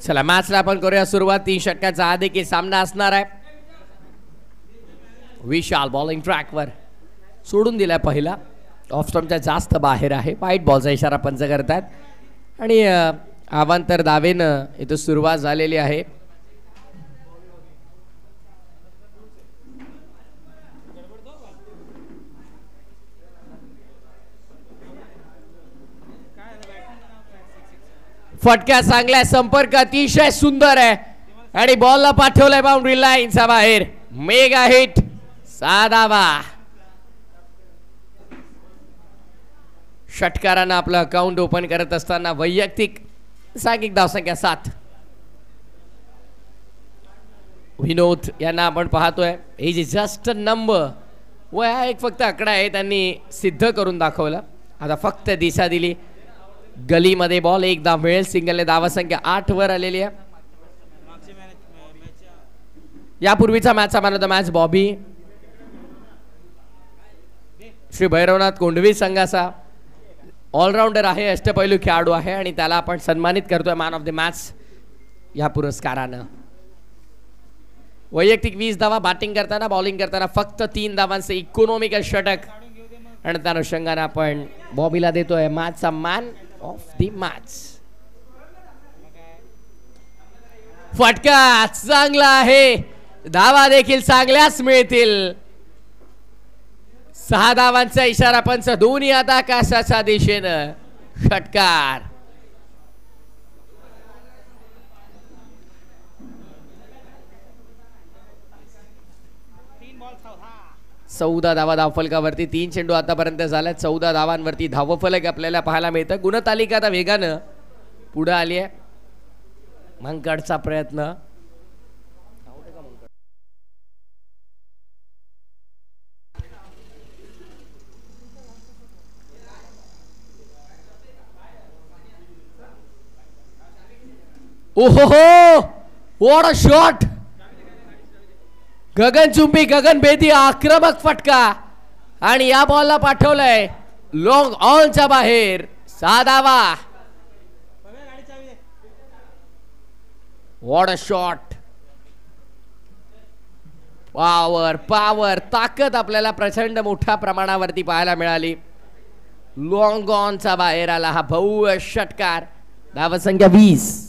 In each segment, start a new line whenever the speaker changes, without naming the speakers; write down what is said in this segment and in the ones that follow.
चला मॅचला आपण करूया सुरुवात. 3 षटकाचा हा देखील सामना असणार आहे. विशाल बॉलिंग ट्रॅकवर सोडून दिलाय पहिला. ऑफ स्टंपच्या जास्त बाहेर आहे. वाईट बॉलचा इशारा पंच करतात आणि अवांतर दावेनं इथं सुरुवात झालेली आहे. फटका चांगला, संपर्क अतिशय सुंदर आहे आणि बॉलला पाठवलाय बाउंड्री लाईनच्या बाहेर. मेगा हिट, साधावा. षटकारानं आपलं अकाउंट ओपन करत असताना वैयक्तिक सांघिक धावसंख्या 7. विनोद यांना आपण पाहतोय. Is just a number. व हा एक फक्त आकडा आहे, त्यांनी सिद्ध करून दाखवला. आता फक्त दिशा दिली. गलीमध्ये बॉल, एक धाव मिळेल. सिंगलने धावसंख्या 8 वर आलेली आहे. यापूर्वीचा मॅचचा man of the match Bobby Shri Bhairavnath Kondhwi संघाचा ऑलराऊंडर आहे, अष्टपैलू खेळाडू आहे आणि त्याला आपण सन्मानित करतोय मॅन ऑफ द मॅच या पुरस्कारानं. वैयक्तिक 20 धावा, बॅटिंग करताना बॉलिंग करताना फक्त 3 धावांचे इकॉनॉमिकल षटक आणि त्या अनुषंगाने आपण बॉबीला देतोय मॅचचा मॅन ऑफ द मॅच. फटका चांगला आहे, धावा देखील चांगल्याच मिळतील. 6 धावांचा इशारा पंच. दोन्ही आता आकाशाच्या दिशेनं. षटकार. चौदा धावा धावफलकावरती. 3 चेंडू आतापर्यंत झाल्या. 14 धावांवरती धावफलक आपल्याला पाहायला मिळतं. गुणतालिका आता वेगानं पुढे आली आहे. मंकडचा प्रयत्न. ओहो, व्हाट अ शॉट. गगनचुंबी, गगनभेदी आक्रमक फटका आणि या बॉलला पाठवलंय लॉंग ऑनच्या बाहेर. 6 धावा. What a shot. Power, power, ताकद आपल्याला प्रचंड मोठ्या प्रमाणावरती पाहायला मिळाली. लॉंग ऑनचा बाहेर आला हा भव्य षटकार. धावसंख्या 20.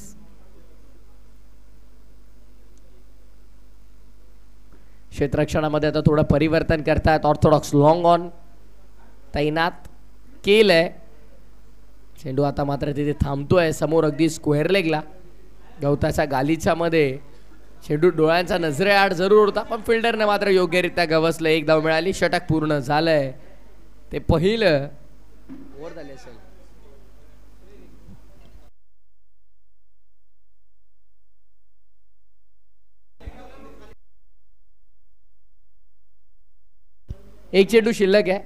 क्षेत्ररक्षणामध्ये आता थोडं परिवर्तन करतायत. ऑर्थोडॉक्स लॉंग ऑन तैनात केलंय. चेंडू आता मात्र तिथे थांबतोय समोर अगदी स्क्वेअर लेगला. गवताच्या गालीच्या मध्ये चेंडू डोळ्यांचा नजरेआड जरूर होता, पण फिल्डरने मात्र योग्यरित्या गवसलं. 1 धाव मिळाली. षटक पूर्ण झालंय. ते पहिलं ओव्हर झाले असेल. एक चेंडू शिल्लक आहे.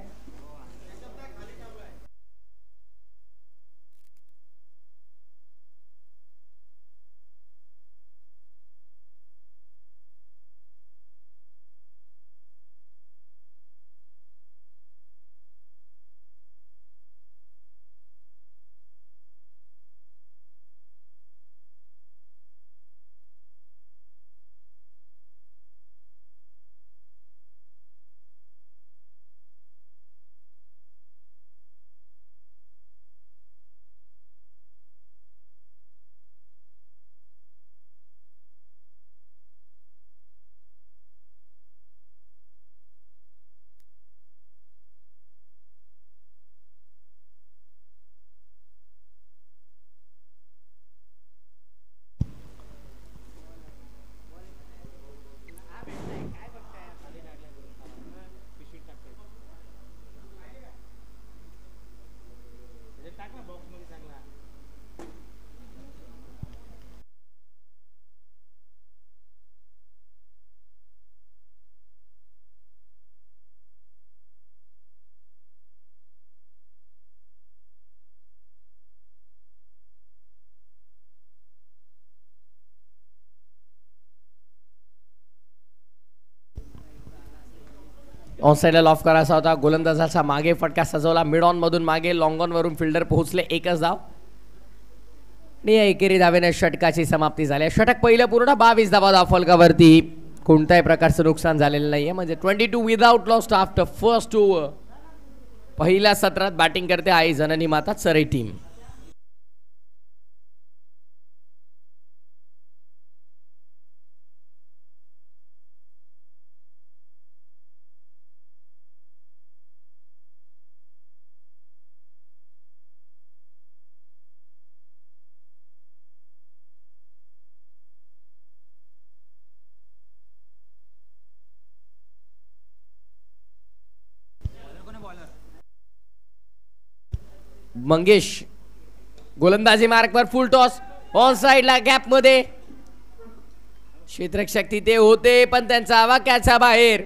ऑन साइडला लॉफ करायचा होता. गोलंदाजाचा मागे फटका सजवला. मिड ऑन मधून मागे लॉंग ऑन वरून फिल्डर पोहोचले. 1च धाव. आणि या एकेरी धावेने षटकाची समाप्ती झाली. षटक पहिलं पूर्ण 22 धावा फलकावरती. कोणत्याही प्रकारचं नुकसान झालेलं नाहीये. म्हणजे 22 without lost after first over. पहिल्या सत्रात बॅटिंग करते आई जननी माता चरे टीम. मंगेश गोलंदाजी मार्क पर फुल टॉस ऑन साइडला गॅप मध्ये. क्षेत्ररक्षक तिथे होते पण त्यांचा आवाक्याच्या बाहेर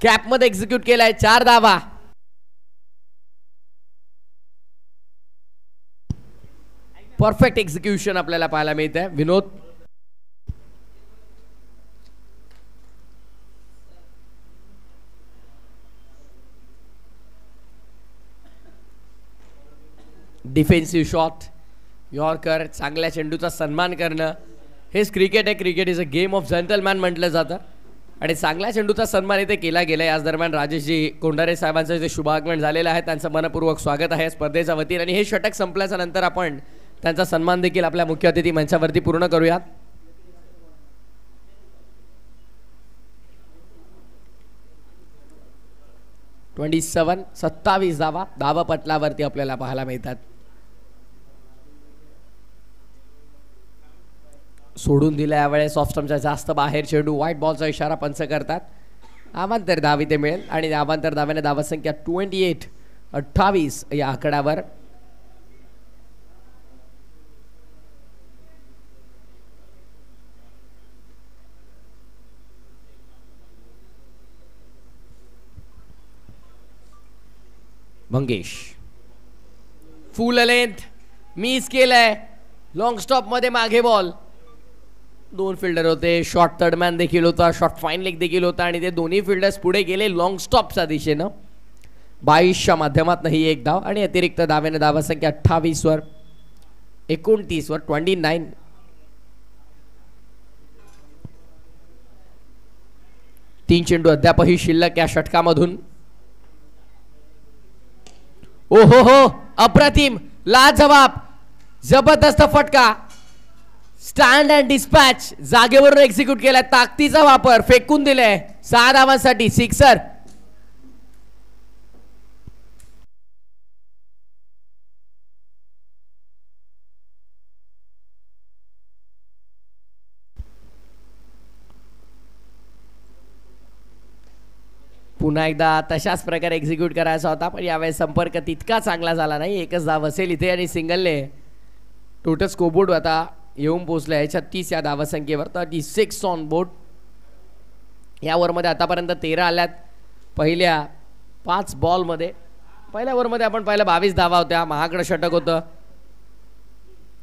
गॅप मध्ये एक्झिक्यूट केलाय. 4 धावा. परफेक्ट एक्झिक्युशन आपल्याला पाहायला मिळत आहे. विनोद डिफेन्सिव्ह शॉट, यॉर्कर, चांगल्या चेंडूचा सन्मान करणं हेच क्रिकेट आहे. Cricket is a game of gentleman म्हटलं जातं आणि चांगल्या चेंडूचा सन्मान इथे केला गेला. याच दरम्यान राजेशजी कोंढारे साहेबांचं जे शुभागमन झालेलं आहे त्यांचं मनपूर्वक स्वागत आहे स्पर्धेच्या वतीने. आणि हे षटक संपल्याच्या नंतर आपण त्यांचा सन्मान देखील आपल्या मुख्य अतिथी मंचावरती पूर्ण करूयात. ट्वेंटी 27 धावा धावपटलावरती आपल्याला पाहायला मिळतात. सोडून दिल्या यावेळेस ऑफ स्टंपच्या जास्त बाहेर चेंडू. व्हाईट बॉलचा इशारा पंच करतात. अवांतर धाव इथे मिळेल आणि अवांतर धाव्याने धावसंख्या 28 या आकड्यावर. मंगेश फुल लेंथ मिस केलंय. लॉंग स्टॉप मध्ये मागे बॉल. 2 फिल्डर होते. शॉर्ट थर्ड मॅन देखील होता. शॉर्ट फाईन लेग देखील होता आणि ते दोन्ही फिल्डर्स पुढे गेले लॉंग स्टॉपच्या दिशेनं. 22च्या माध्यमातून ही एक धाव आणि अतिरिक्त धावेने धावसंख्या 28 वर 29 वर 29. तीन चेंडू अद्यापही शिल्लक या षटकामधून. ओहो हो, अप्रतिम, लाजवाब, जबरदस्त फटका. स्टँड अँड डिस्पॅच जागेवरून एक्झिक्यूट केलाय. ताकदीचा वापर, फेकून दिलाय 6 धावांसाठी सिक्सर. पुन्हा एकदा तशाच प्रकारे एक्झिक्यूट करायचा होता पण यावेळेस संपर्क तितका चांगला झाला नाही. एकच धाव असेल इथे आणि सिंगलने टोटल स्कोरबोर्ड आता येऊन पोहोचलं आहे 36 या धावसंख्येवर. 36 ऑन बोर्ड. या ओव्हरमध्ये आतापर्यंत 13 आल्यात पहिल्या 5 बॉलमध्ये. पहिल्या ओव्हरमध्ये आपण पाहिलं 22 धावा होत्या. महागडं षटक होतं.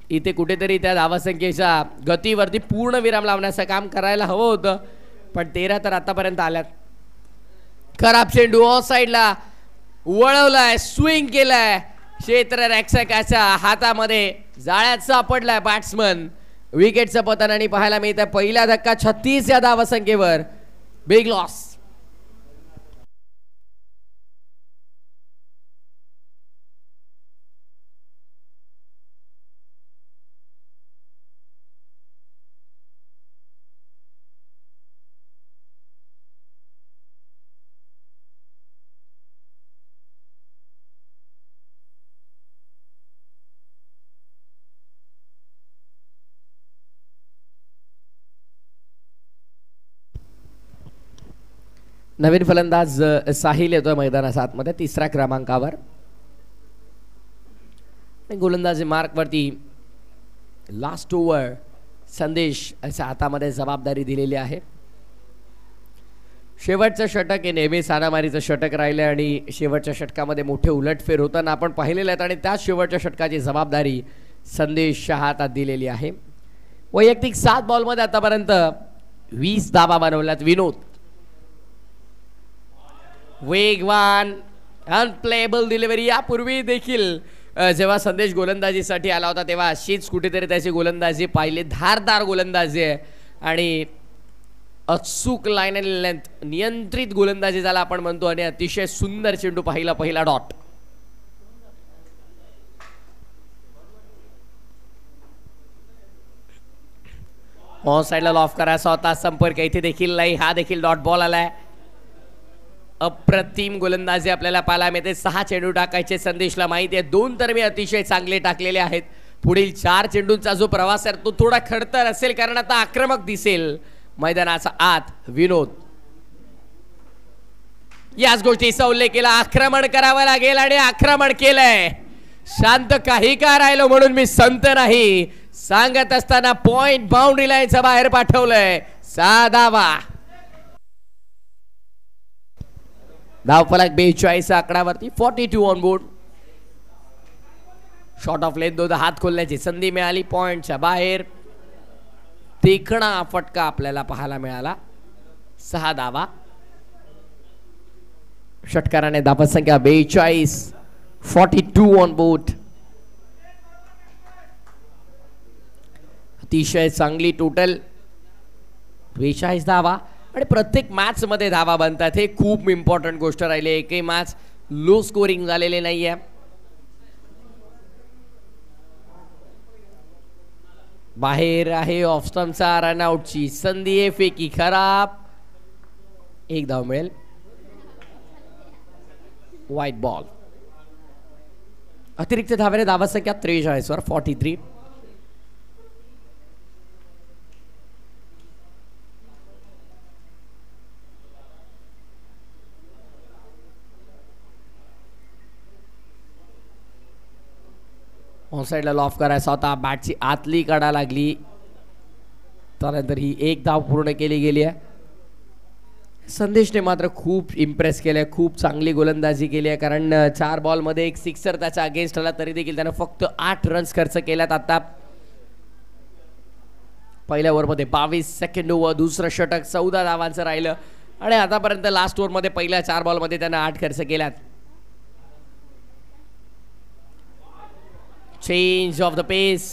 इथे कुठेतरी त्या धावसंख्येच्या गतीवरती पूर्ण विराम लावण्याचं काम करायला हवं होतं पण 13 तर आतापर्यंत आल्यात. खराब चेंडू ऑफ साइडला वळवलाय, स्विंग केलाय. क्षेत्ररक्षकाच्या हातामध्ये जाळ्यात सापडलाय बॅट्समन. विकेटचं पतन आणि पाहायला मिळतंय पहिला धक्का 36 या धावसंख्येवर. Big loss. नवीन फलंदाज साहिल येतोय मैदानाच्या आतमध्ये 3ऱ्या क्रमांकावर. गोलंदाजी मार्कवरती लास्ट ओव्हर संदेश अशा हातामध्ये जबाबदारी दिलेली आहे. शेवटचं षटक हे नेहमी सारामारीचं षटक राहिलं आणि शेवटच्या षटकामध्ये मोठे उलटफेर होताना आपण पाहिलेले आहेत आणि त्याच शेवटच्या षटकाची जबाबदारी संदेशच्या हातात दिलेली आहे. वैयक्तिक 7 बॉलमध्ये आतापर्यंत 20 धावा बनवल्यात. विनोद वेगवान अनप्लेबल डिलिव्हरी. यापूर्वी देखील जेव्हा संदेश गोलंदाजीसाठी आला होता तेव्हा अशीच कुठेतरी त्याची गोलंदाजी पाहिली, धारदार गोलंदाजी आहे आणि अचूक लाईन आणि लेंथ, नियंत्रित गोलंदाजी ज्याला आपण म्हणतो आणि अतिशय सुंदर चेंडू पाहिला, पहिला डॉट. ऑन साइडला लॉफ करायचा होता, संपर्क इथे देखील नाही, हा देखील डॉट बॉल आलाय. अप्रतिम गोलंदाजी आपल्याला पाहायला मिळते. 6 चेंडू टाकायचे संदेशला माहिती आहे, 2 तर मी अतिशय चांगले टाकलेले आहेत. पुढील 4 चेंडूंचा जो प्रवास आहे तो थोडा खडतर असेल कारण आता आक्रमक दिसेल मैदानाचा आत. विनोद याच गोष्टीचा उल्लेख केला, आक्रमण करावं लागेल आणि आक्रमण केलंय. शांत काही का राहिलो म्हणून मी संत नाही सांगत असताना पॉइंट बाउंड्री लाईनच्या बाहेर पाठवलंय. 6 धावा. धावफलक 42 आकड्यावरती, 42 on board. Shot of length, 2 हात खोलण्याची संधी मिळाली पॉइंटच्या बाहेर. देखणा फटका आपल्याला पाहायला मिळाला. 6 धावा. षटकाराने धावत संख्या 42, 42 ऑन बोर्ड. अतिशय चांगली टोटल 42 धावा आणि प्रत्येक मॅच मध्ये धावा बनतात, हे खूप इम्पॉर्टंट गोष्ट राहिली. एकही मॅच लो स्कोरिंग झालेले नाहीये. बाहेर आहे ऑफ स्टंपचा, रनआउटची संधी आहे, फेकी खराब, 1 धाव मिळेल. White ball. अतिरिक्त धावेने धावा संख्या 43 वर 43. ऑन साइडला लॉफ करायचा होता, बॅटची आतली काढा लागली, त्यानंतर ही 1 धाव पूर्ण केली गेली आहे. संदेशने मात्र खूप इम्प्रेस केलंय, खूप चांगली गोलंदाजी केली आहे कारण 4 बॉलमध्ये 1 सिक्सर त्याच्या अगेन्स्ट आला तरी देखील त्यानं फक्त 8 रन्स खर्च केल्यात. आता पहिल्या ओव्हरमध्ये 22 सेकंड ओव्हर, दुसरं षटक 14 धावांचं राहिलं आणि आतापर्यंत लास्ट ओव्हरमध्ये पहिल्या 4 बॉलमध्ये त्यानं 8 खर्च केल्यात. चेंज ऑफ द पेस,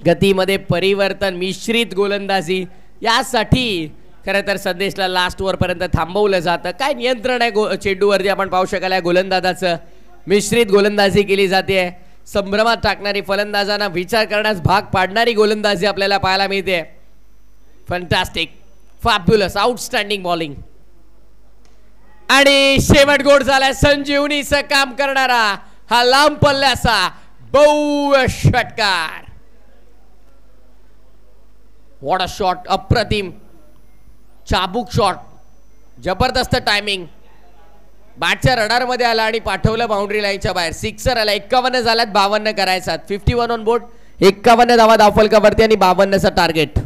गतीमध्ये परिवर्तन, मिश्रित गोलंदाजी, यासाठी खरं तर संदेशला लास्ट ओव्हर पर्यंत थांबवलं जातं. काय नियंत्रण आहे चेंडूवरती आपण पाहू शकाल. गोलंदाजाचं मिश्रित गोलंदाजी केली जाते, संभ्रमात टाकणारी, फलंदाजांना विचार करण्यास भाग पाडणारी गोलंदाजी आपल्याला पाहायला मिळते. फंटॅस्टिक, फॅब्युलस, आउटस्टँडिंग बॉलिंग आणि शेवट गोड झालाय. संजीवनीचं काम करणारा हा लांब पल्ल्याचा भव्य षटकार. व्हॉट अ शॉट, अप्रतिम, चाबूक शॉट, जबरदस्त टायमिंग. बॅटच्या रडारमध्ये आला आणि पाठवलं बाउंड्री लाईनच्या बाहेर. सिक्सर आला. 51 झाल्यात, 52 करायचा. 51 ऑन बोर्ड, 51 धावा धावफलकावरती आणि 52चा टार्गेट.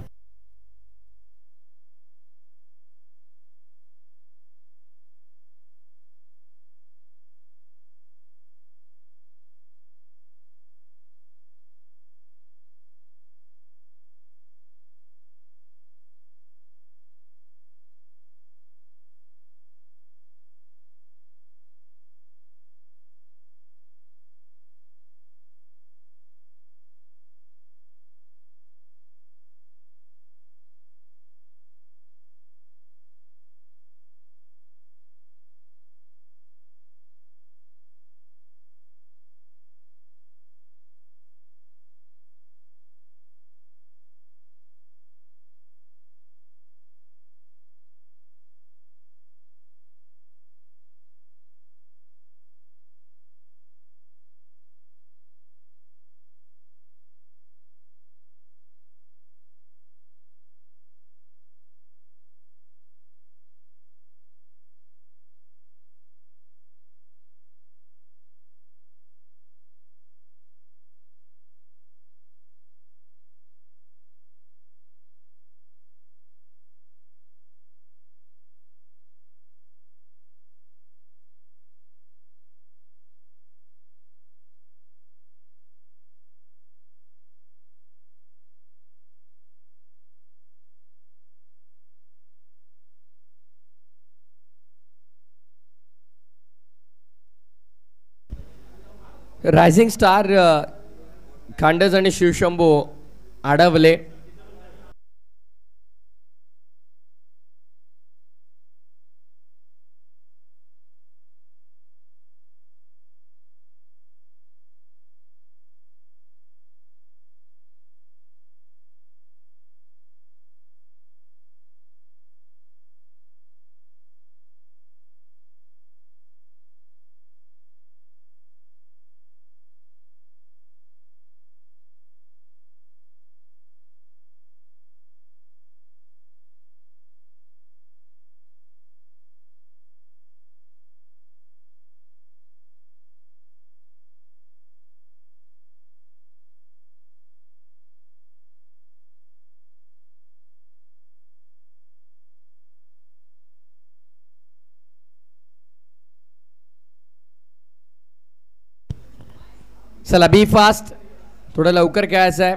रायझिंग स्टार खांडज आणि शिवशंभू आडवले. चला बी फास्ट, थोडं लवकर खेळायचं आहे.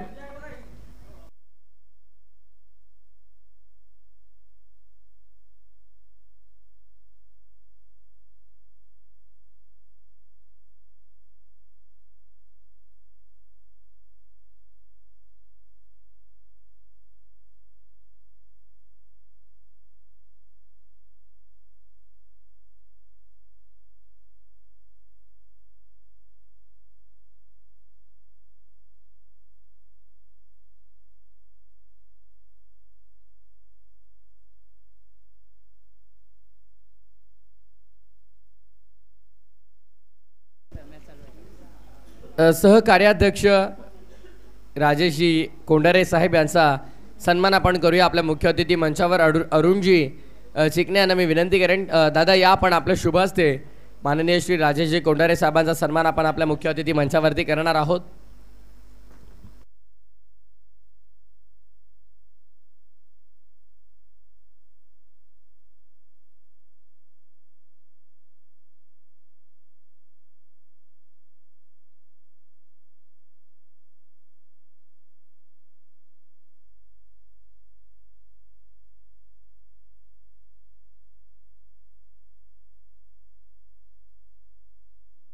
सहकार्याध्यक्ष राजेशजी कोंढारे साहेब यांचा सन्मान आपण करूया. आपल्या मुख्य अतिथी मंचावर अरुणजी चिकणे यांना मी विनंती करेन. दादा या आपण आपल्या शुभ हस्ते माननीय श्री राजेशजी कोंढारे साहेबांचा सन्मान आपण आपल्या मुख्य अतिथी मंचावरती करणार आहोत.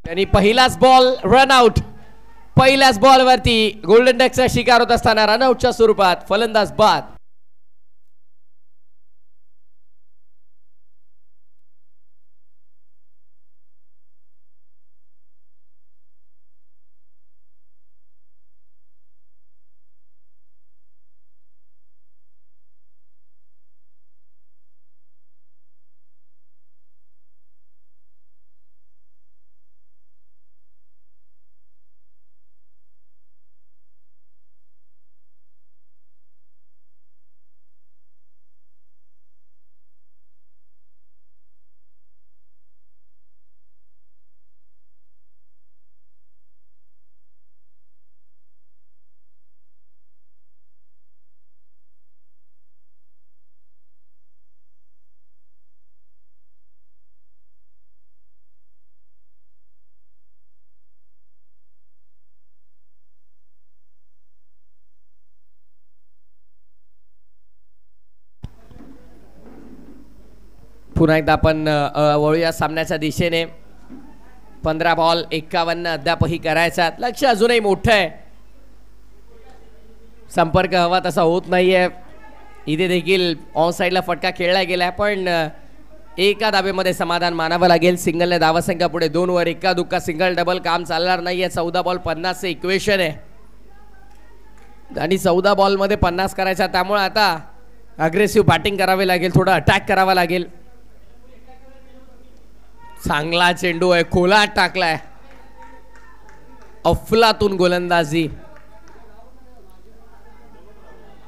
आणि पहिलाच बॉल रन आउट. पहिल्याच बॉलवरती गोल्डन डकचा शिकार होत असताना रनआउटच्या स्वरूपात फलंदाज बाद. पुन्हा एकदा आपण वळूया सामन्याच्या दिशेने. 15 बॉल 51 अद्यापही करायचा. लक्ष अजूनही मोठं आहे. संपर्क हवा तसा होत नाहीये. इथे देखील ऑन साईडला फटका खेळला गेलाय पण एका धाबेमध्ये समाधान मानावं लागेल. सिंगलने धावसंख्या पुढे 2 वर. एका दुक्का सिंगल डबल काम चालणार नाहीये. 14 बॉल 50 इक्वेशन आहे आणि 14 बॉलमध्ये 50 करायचा. त्यामुळे आता अग्रेसिव्ह बॅटिंग करावी लागेल. थोडं अटॅक करावा लागेल. चांगला चेंडू आहे. खोलात टाकलाय. अफलातून गोलंदाजी.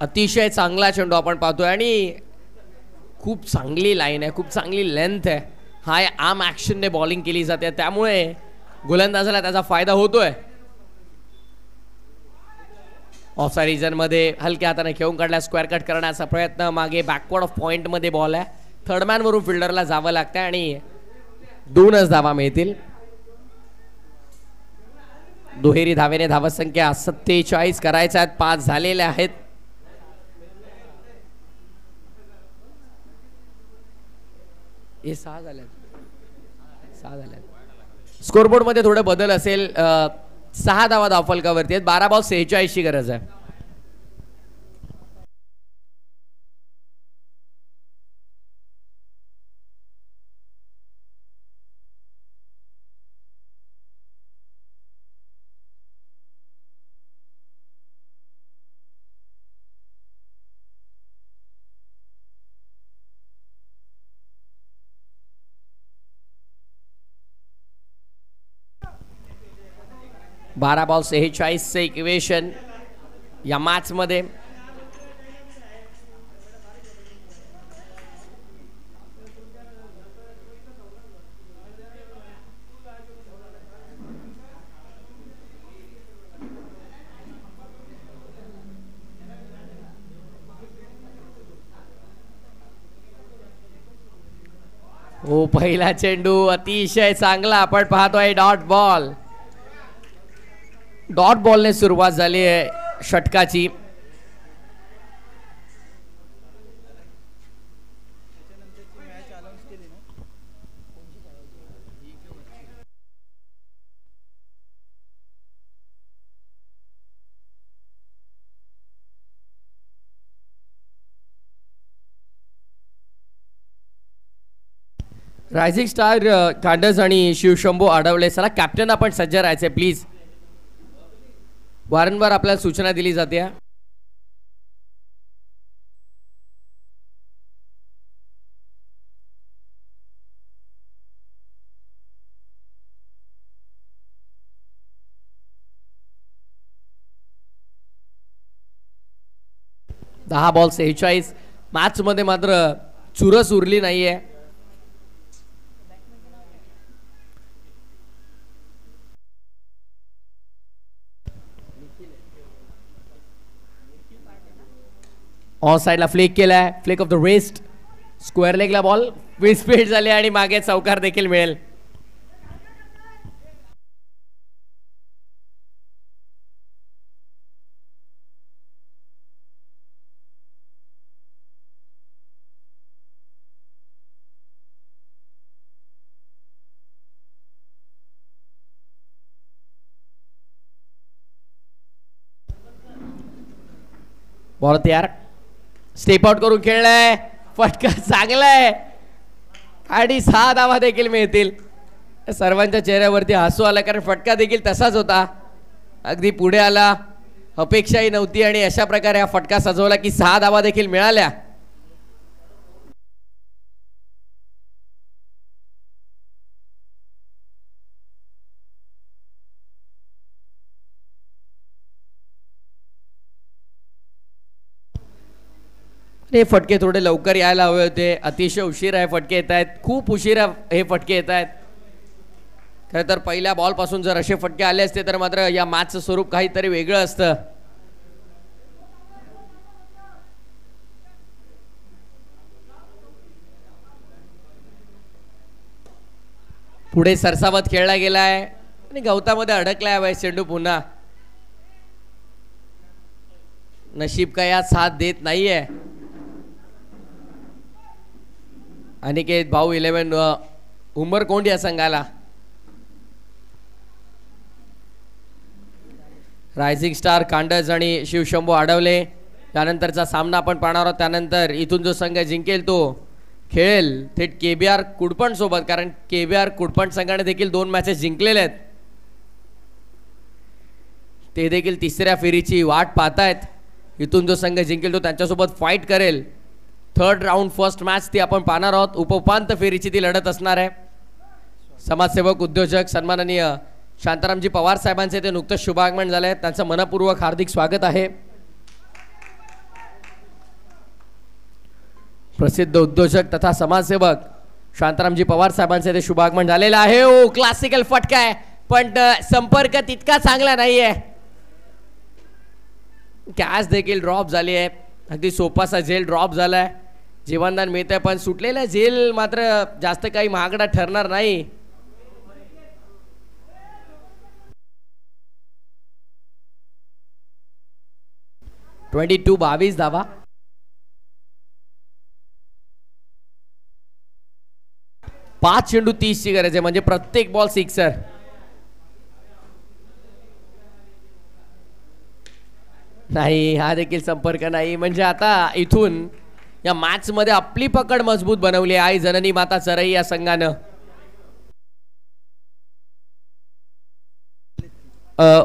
अतिशय चांगला चेंडू आपण पाहतोय आणि खूप चांगली लाईन आहे. खूप चांगली लेंथ आहे. हाय आर्म ॲक्शनने बॉलिंग केली जाते त्यामुळे गोलंदाजाला त्याचा फायदा होतोय. ऑफ साइड रिजन मध्ये हलक्या हाताने खेळून काढला. स्क्वेअर कट करण्याचा प्रयत्न. मागे बॅकवर्ड ऑफ पॉइंट मध्ये बॉल आहे. थर्ड मॅन वरून फिल्डरला जावं लागतं आणि 2च धावा मिळतील. दुहेरी धावेने धावसंख्या 47 करायच्या आहेत. 5 झालेल्या आहेत. हे 6 झाल्यात. 6 झाल्यात. स्कोरबोर्ड मध्ये थोडे बदल असेल. 6 धावा धावफलकावरती आहेत. 12 बॉल 46 ची गरज आहे. बारा बॉल 46चे इक्वेशन या मॅच मध्ये. हो, पहिला चेंडू अतिशय चांगला आपण पाहतोय. Dot ball. डॉट बॉलने सुरुवात झाली आहे षटकाची. रायझिंग स्टार कांडस आणि शिवशंभू आढवले. चला कॅप्टन आपण सज्ज राहायचे प्लीज. वारंवार आपल्याला सूचना दिली जाते. दहा बॉल 46. मॅच मध्ये मात्र चुरस उरली नाहीये. ऑन साइडला फ्लिक केलाय. Flick of the wrist. Square लेगला बॉल स्पीड झाली आणि मागे चौकार देखील मिळेल. बॉल तयार. स्टेप आउट करून खेळलाय. फटका चांगलाय आणि 6 धावा देखील मिळतील. सर्वांच्या चेहऱ्यावरती हसू आला कारण फटका देखील तसाच होता. अगदी पुढे आला. अपेक्षाही नव्हती आणि अशा प्रकारे हा फटका सजवला की 6 धावा देखील मिळाल्या. हे फटके थोडे लवकर यायला हवे होते. अतिशय उशिरा हे फटके येत आहेत. खूप उशिरा हे फटके येत आहेत. खरं तर पहिल्या बॉल पासून जर असे फटके आले असते तर मात्र या मॅचचं स्वरूप काहीतरी वेगळं असतं. पुढे सरसावत खेळला गेलाय आणि गवतामध्ये अडकलाय हवाय चेंडू. पुन्हा नशीब काय यात साथ देत नाहीये. अनिकेत भाऊ 11 उमरकोंड या संघाला. रायझिंग स्टार कांडज आणि शिवशंभू आढवले. त्यानंतरचा सामना आपण पाहणार आहोत. त्यानंतर इथून जो संघ जिंकेल तो खेळेल थेट KBR कुडपण सोबत. कारण KBR कुडपण संघाने देखील 2 मॅचेस जिंकलेले आहेत. ते देखील तिसऱ्या फेरीची वाट पाहतायत. इथून जो संघ जिंकेल तो त्यांच्यासोबत फाईट करेल. 3rd राऊंड फर्स्ट मॅच ती आपण पाहणार आहोत. उपउपांत्य फेरीची ती लढत असणार आहे. समाजसेवक उद्योजक सन्माननीय शांतारामजी पवार साहेबांचे ते नुकतंच शुभागमन झाले. त्यांचं मनपूर्वक हार्दिक स्वागत आहे. प्रसिद्ध उद्योजक तथा समाजसेवक शांतारामजी पवार साहेबांचे ते शुभागमन झालेलं आहे. ओ क्लासिकल फटका आहे पण संपर्क तितका चांगला नाहीये. कॅच देखील ड्रॉप झाली आहे. अगदी सोपासा झेल ड्रॉप झालाय. जीवनदान मिळतंय पण सुटलेला झेल मात्र जास्त काही महागडा ठरणार नाही. ट्वेंटी 22 धावा. 5 चेंडू 30 ची गरज आहे, म्हणजे प्रत्येक बॉल सिक्सर. नाही, हा देखील संपर्क नाही. म्हणजे आता इथून या मॅच मध्ये आपली पकड मजबूत बनवली आहे आई जननी माता चरई या संघानं.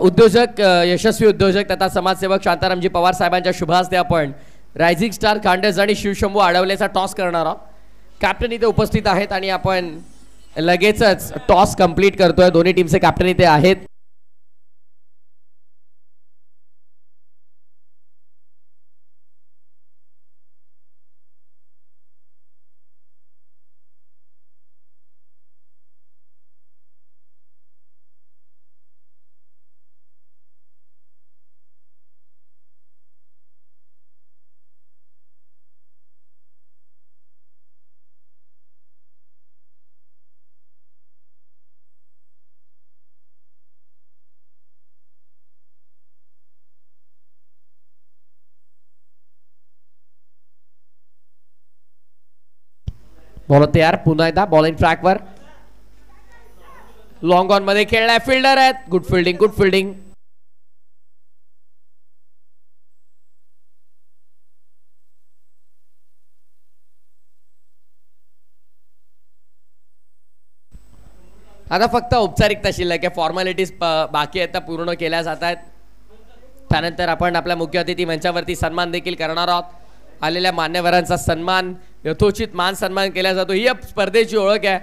उद्योजक, यशस्वी उद्योजक तथा समाजसेवक शांतारामजी पवार साहेबांच्या शुभ हस्ते आपण रायझिंग स्टार खांडेस आणि शिवशंभू आडवलेचा टॉस करणार आहोत. कॅप्टन इथे उपस्थित आहेत आणि आपण लगेचच टॉस कंप्लीट करतोय. दोन्ही टीमचे कॅप्टन इथे आहेत. बॉल तयार. पुन्हा एकदा बॉलिंग ट्रॅकवर. लॉंग ऑन मध्ये खेळलाय. फिल्डर आहेत. Good fielding, good fielding. आता फक्त औपचारिकता शिल्लक आहे. फॉर्मॅलिटीज बाकी आहेत, पूर्ण केल्या जात आहेत. त्यानंतर आपण आपल्या मुख्य अतिथी मंचावरती सन्मान देखील करणार आहोत. आलेल्या मान्यवरांचा सन्मान, यथोचित मान सन्मान केला जातो. ही स्पर्धेची ओळख आहे.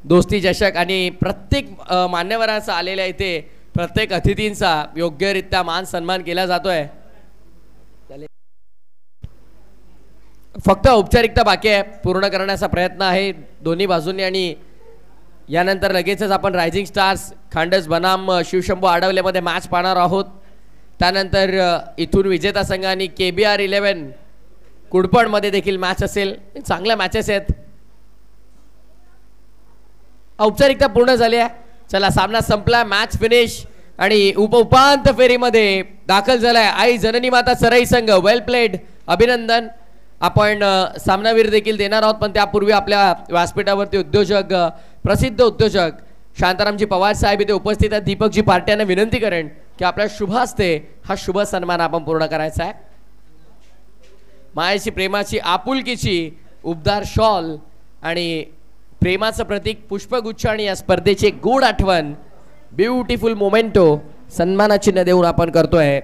दोस्ती चषक आणि प्रत्येक मान्यवरांचा आलेल्या इथे प्रत्येक अतिथींचा योग्यरित्या मान सन्मान केला जातोय. फक्त औपचारिकता बाकी आहे, पूर्ण करण्याचा प्रयत्न आहे दोन्ही बाजूंनी. आणि यानंतर लगेचच आपण रायझिंग स्टार्स खांडस बनाम शिवशंभू आडवलेमध्ये मॅच पाहणार आहोत. त्यानंतर इथून विजेता संघ आणि KBR11 कुडपणमध्ये देखील मॅच असेल. चांगल्या मॅचेस आहेत. औपचारिकता पूर्ण झाली आहे. चला, सामना संपला, मॅच फिनिश आणि उपांत्य फेरीमध्ये दाखल झालाय आई जननी माता चरई संघ. वेल प्लेड, अभिनंदन. आपण सामनावीर देखील देणार आहोत, पण त्यापूर्वी आपल्या व्यासपीठावरती उद्योजक, प्रसिद्ध उद्योजक शांतारामजी पवार साहेब इथे उपस्थित आहेत. दीपकजी पार्ट्यांना विनंती करेन की आपल्या शुभ हस्ते हा शुभ सन्मान आपण पूर्ण करायचा आहे. मायाची, प्रेमाची, आपुलकीची उबदार शॉल आणि प्रेमाचं प्रतीक पुष्पगुच्छ आणि या स्पर्धेची गोड आठवण, ब्युटिफुल मोमेंटो सन्मानचिन्ह देऊन आपण करतोय.